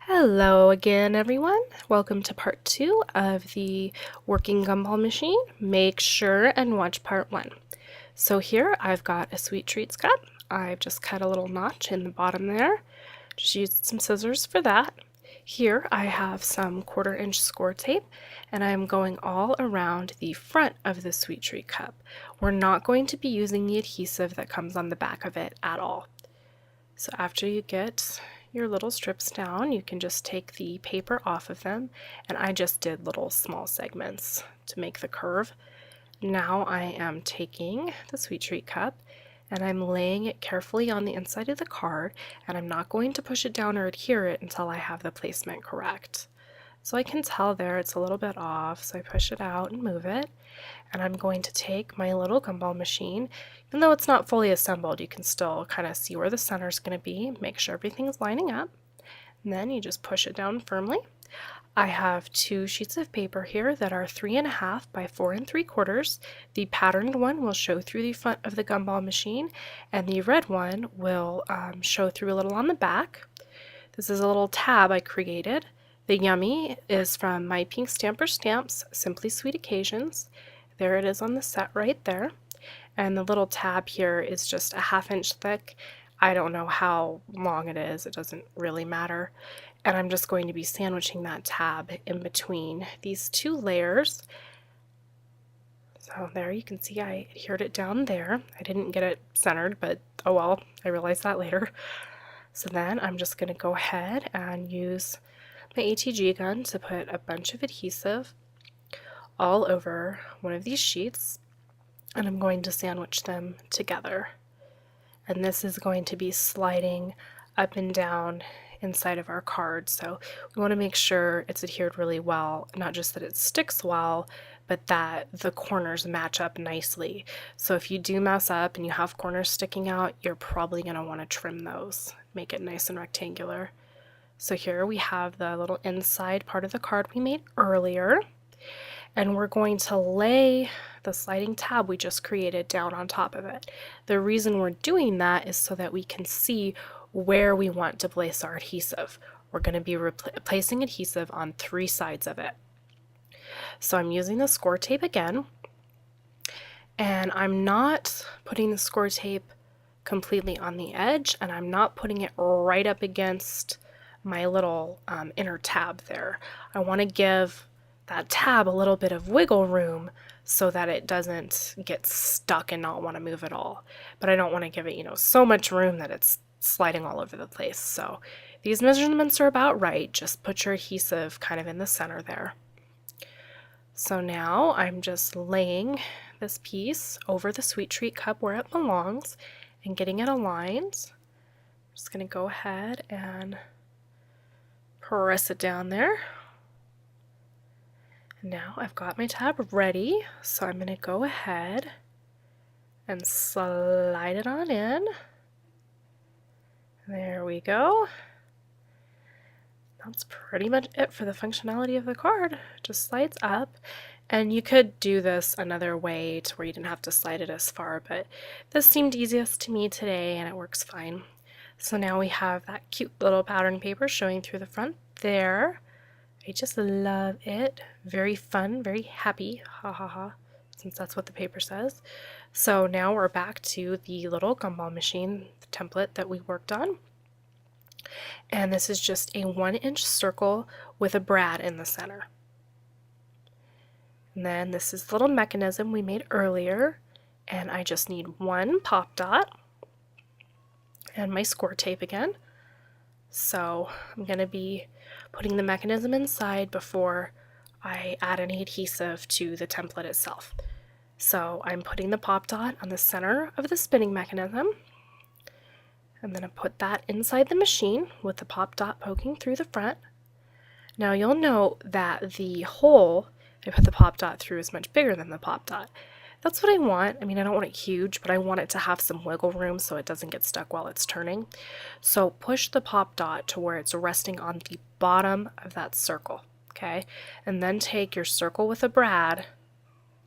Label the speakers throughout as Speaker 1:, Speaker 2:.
Speaker 1: Hello again, everyone. Welcome to part 2 of the working gumball machine. Make sure and watch part 1. So here I've got a sweet treats cup. I've just cut a little notch in the bottom there. Just used some scissors for that. Here I have some 1/4-inch score tape, and I'm going all around the front of the sweet treat cup. We're not going to be using the adhesive that comes on the back of it at all. So after you get your little strips down, you can just take the paper off of them, and I just did little small segments to make the curve. Now I am taking the sweet treat cup and I'm laying it carefully on the inside of the card, and I'm not going to push it down or adhere it until I have the placement correct. So I can tell there it's a little bit off, so I push it out and move it. And I'm going to take my little gumball machine. Even though it's not fully assembled, you can still kind of see where the center is going to be, make sure everything's lining up. And then you just push it down firmly. I have 2 sheets of paper here that are 3.5 by 4 3/4. The patterned one will show through the front of the gumball machine, and the red one will show through a little on the back. This is a little tab I created. The Yummy is from My Pink Stamper Stamps, Simply Sweet Occasions. There it is on the set right there. And the little tab here is just a 1/2 inch thick. I don't know how long it is, it doesn't really matter. And I'm just going to be sandwiching that tab in between these 2 layers. So there you can see I adhered it down there. I didn't get it centered, but oh well, I realized that later. So then I'm just going to go ahead and use my ATG gun to put a bunch of adhesive all over one of these sheets, and I'm going to sandwich them together. And this is going to be sliding up and down inside of our card, so we want to make sure it's adhered really well, not just that it sticks well, but that the corners match up nicely. So if you do mess up and you have corners sticking out, you're probably going to want to trim those, make it nice and rectangular. So here we have the little inside part of the card we made earlier, and we're going to lay the sliding tab we just created down on top of it. The reason we're doing that is so that we can see where we want to place our adhesive. We're going to be placing adhesive on 3 sides of it. So I'm using the score tape again, and I'm not putting the score tape completely on the edge, and I'm not putting it right up against my little inner tab there. I want to give that tab a little bit of wiggle room so that it doesn't get stuck and not want to move at all. But I don't want to give it, so much room that it's sliding all over the place. So these measurements are about right. Just put your adhesive kind of in the center there. So now I'm just laying this piece over the sweet treat cup where it belongs and getting it aligned. I'm just going to go ahead and press it down there. Now I've got my tab ready, so I'm going to go ahead and slide it on in. There we go. That's pretty much it for the functionality of the card. It just slides up, and you could do this another way to where you didn't have to slide it as far, but this seemed easiest to me today and it works fine. So now we have that cute little pattern paper showing through the front there. I just love it. Very fun, very happy, ha ha ha, since that's what the paper says. So now we're back to the little gumball machine, the template that we worked on. And this is just a 1-inch circle with a brad in the center. And then this is the little mechanism we made earlier, and I just need 1 pop dot and my score tape again. So I'm going to be putting the mechanism inside before I add any adhesive to the template itself. So I'm putting the pop dot on the center of the spinning mechanism. I'm going to put that inside the machine with the pop dot poking through the front. Now you'll note that the hole I put the pop dot through is much bigger than the pop dot. That's what I want. I mean, I don't want it huge, but I want it to have some wiggle room so it doesn't get stuck while it's turning. So push the pop dot to where it's resting on the bottom of that circle, okay? And then take your circle with a brad,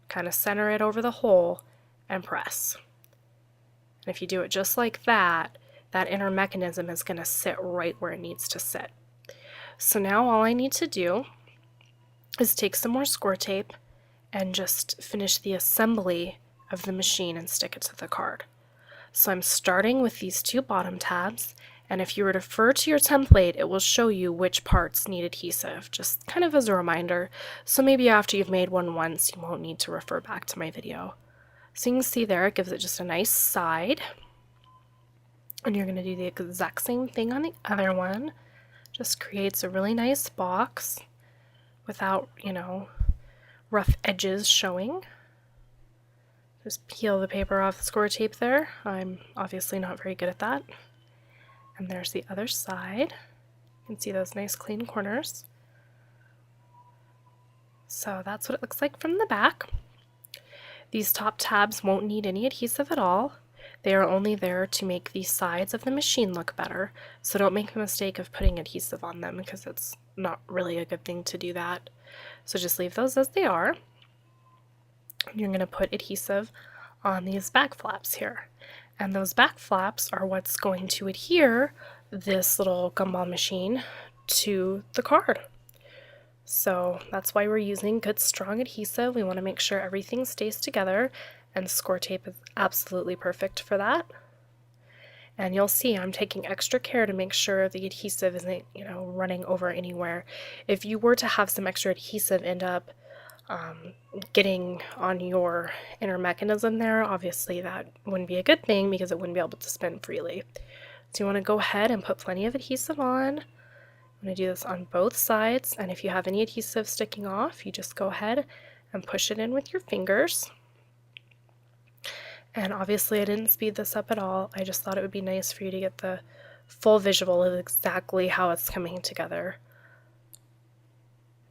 Speaker 1: kind of center it over the hole, and press. And if you do it just like that, that inner mechanism is going to sit right where it needs to sit. So now all I need to do is take some more score tape and just finish the assembly of the machine and stick it to the card. So I'm starting with these two bottom tabs, and if you refer to your template, it will show you which parts need adhesive, just kind of as a reminder. So maybe after you've made one once, you won't need to refer back to my video. So you can see there, it gives it just a nice side. And you're going to do the exact same thing on the other one. Just creates a really nice box without, rough edges showing. Just peel the paper off the score tape there. I'm obviously not very good at that. And there's the other side. You can see those nice clean corners. So that's what it looks like from the back. These top tabs won't need any adhesive at all. They are only there to make the sides of the machine look better, so don't make the mistake of putting adhesive on them because it's not really a good thing to do that. So just leave those as they are. You're going to put adhesive on these back flaps here. And those back flaps are what's going to adhere this little gumball machine to the card. So that's why we're using good strong adhesive. We want to make sure everything stays together, and score tape is absolutely perfect for that. And you'll see I'm taking extra care to make sure the adhesive isn't, running over anywhere. If you were to have some extra adhesive end up getting on your inner mechanism there, obviously that wouldn't be a good thing because it wouldn't be able to spin freely. So you want to go ahead and put plenty of adhesive on. I'm going to do this on both sides, and if you have any adhesive sticking off, you just go ahead and push it in with your fingers. And obviously I didn't speed this up at all. I just thought it would be nice for you to get the full visual of exactly how it's coming together.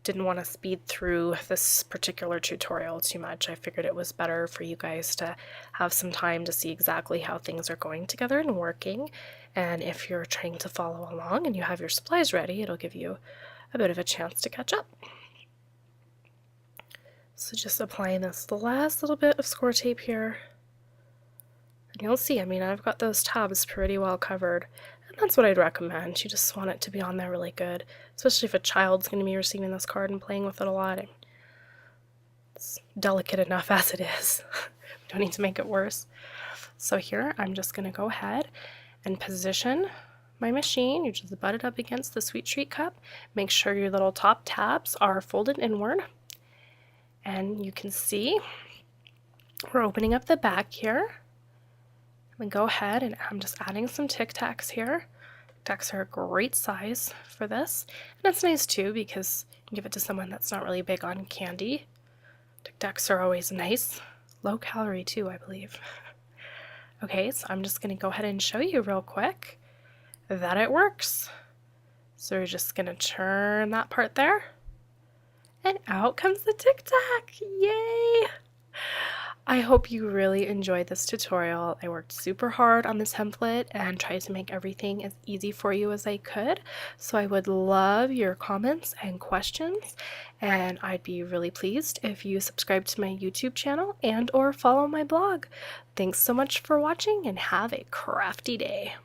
Speaker 1: Didn't want to speed through this particular tutorial too much. I figured it was better for you guys to have some time to see exactly how things are going together and working. And if you're trying to follow along and you have your supplies ready, it'll give you a bit of a chance to catch up. So just applying this last little bit of score tape here. And you'll see, I've got those tabs pretty well covered. And that's what I'd recommend. You just want it to be on there really good, especially if a child's going to be receiving this card and playing with it a lot. It's delicate enough as it is. We don't need to make it worse. So here, I'm just going to go ahead and position my machine. You just butt it up against the Sweet Treat cup. Make sure your little top tabs are folded inward. And you can see we're opening up the back here. And go ahead and I'm just adding some Tic Tacs here. Tic Tacs are a great size for this. And it's nice too because you can give it to someone that's not really big on candy. Tic Tacs are always nice. Low calorie too, I believe. Okay, so I'm just going to go ahead and show you real quick that it works. So we're just going to turn that part there. And out comes the Tic Tac! Yay! I hope you really enjoyed this tutorial. I worked super hard on the template and tried to make everything as easy for you as I could. So I would love your comments and questions, and I'd be really pleased if you subscribe to my YouTube channel and or follow my blog. Thanks so much for watching and have a crafty day.